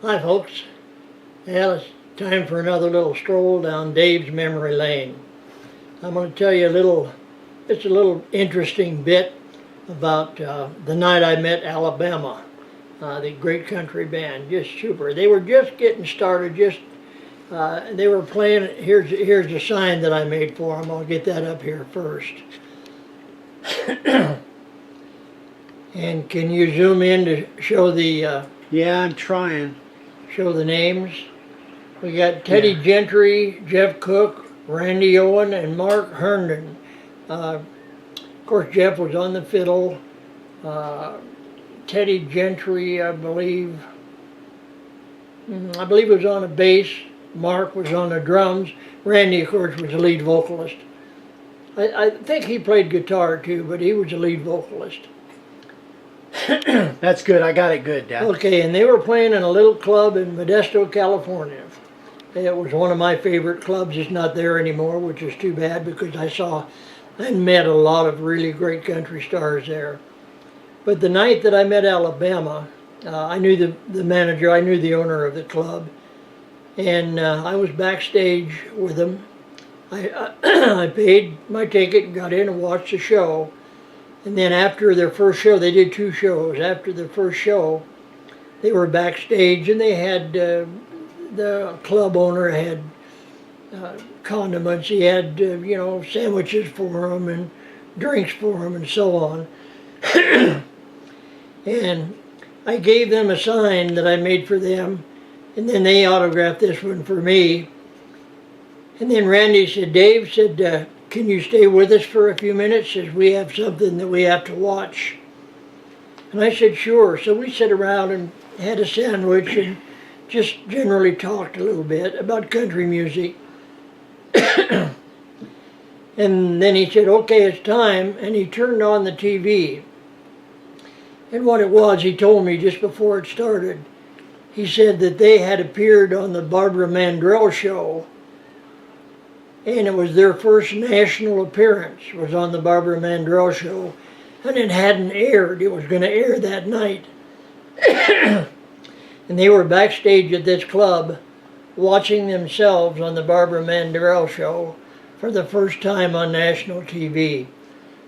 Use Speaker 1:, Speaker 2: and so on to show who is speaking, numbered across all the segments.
Speaker 1: Hi folks. Well, it's time for another little stroll down Dave's memory lane. I'm going to tell you it's a little interesting bit about the night I met Alabama, the great country band, just super. They were just getting started, they were playing. Here's a sign that I made for them. I'll get that up here first. And can you zoom in to show the
Speaker 2: Yeah, I'm trying.
Speaker 1: show the names? We got Teddy Gentry, Jeff Cook, Randy Owen, and Mark Herndon. Of course, Jeff was on the fiddle. Teddy Gentry, I believe was on the bass. Mark was on the drums. Randy, of course, was the lead vocalist. I think he played guitar too, but he was the lead vocalist.
Speaker 2: That's good. I got it good, Dad.
Speaker 1: Okay, and they were playing in a little club in Modesto, California. It was one of my favorite clubs. It's not there anymore, which is too bad because I saw and met a lot of really great country stars there. But the night that I met Alabama, I knew the manager, I knew the owner of the club, and I was backstage with them. I paid my ticket and got in and watched the show. And then after their first show, they did two shows. After the first show, they were backstage and they had, the club owner had condiments. He had, sandwiches for them and drinks for them and so on. And I gave them a sign that I made for them, and then they autographed this one for me. And then Randy said, Dave said, can you stay with us for a few minutes? Says we have something that we have to watch. And I said, sure. So we sat around and had a sandwich and just generally talked a little bit about country music. And then he said, okay, it's time. And he turned on the TV. And what it was, he told me just before it started, he said that they had appeared on the Barbara Mandrell show. And it was their first national appearance, was on the Barbara Mandrell show, and it hadn't aired. It was going to air that night. And they were backstage at this club watching themselves on the Barbara Mandrell show for the first time on national TV.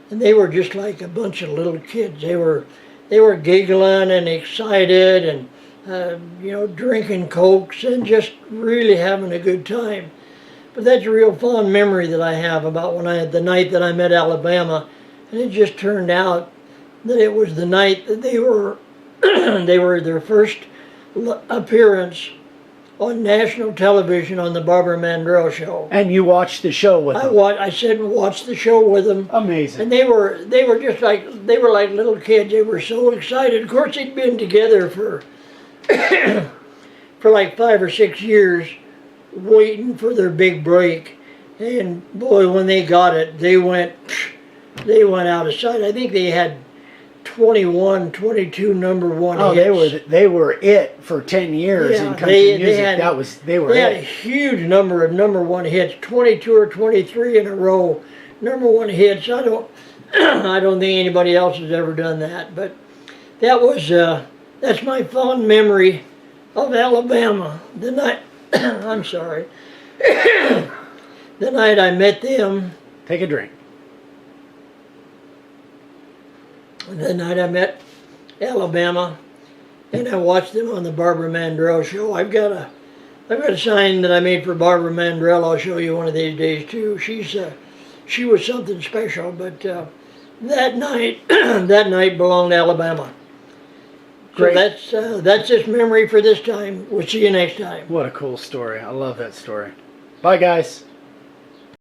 Speaker 1: And they were just like a bunch of little kids. They were giggling and excited and drinking Cokes and just really having a good time. But that's a real fond memory that I have about the night that I met Alabama, and it just turned out that it was the night that they were their first appearance on national television on the Barbara Mandrell show.
Speaker 2: And you watched the show with them.
Speaker 1: I sat and watched the show with them.
Speaker 2: Amazing.
Speaker 1: And they were like little kids. They were so excited. Of course, they'd been together for for like 5 or 6 years, waiting for their big break. And boy, when they got it, they went out of sight. I think they had 21, 22 number one hits.
Speaker 2: They were it for 10 years in country music. They had a
Speaker 1: huge number of number one hits, 22 or 23 in a row. Number one hits. I don't think anybody else has ever done that, but that's my fond memory of Alabama. The night I'm sorry. The night I met them.
Speaker 2: Take a drink.
Speaker 1: The night I met Alabama, and I watched them on the Barbara Mandrell show. I've got a sign that I made for Barbara Mandrell. I'll show you one of these days too. She was something special. But that night belonged to Alabama.
Speaker 2: Great.
Speaker 1: So that's just memory for this time. We'll see you next time.
Speaker 2: What a cool story. I love that story. Bye, guys.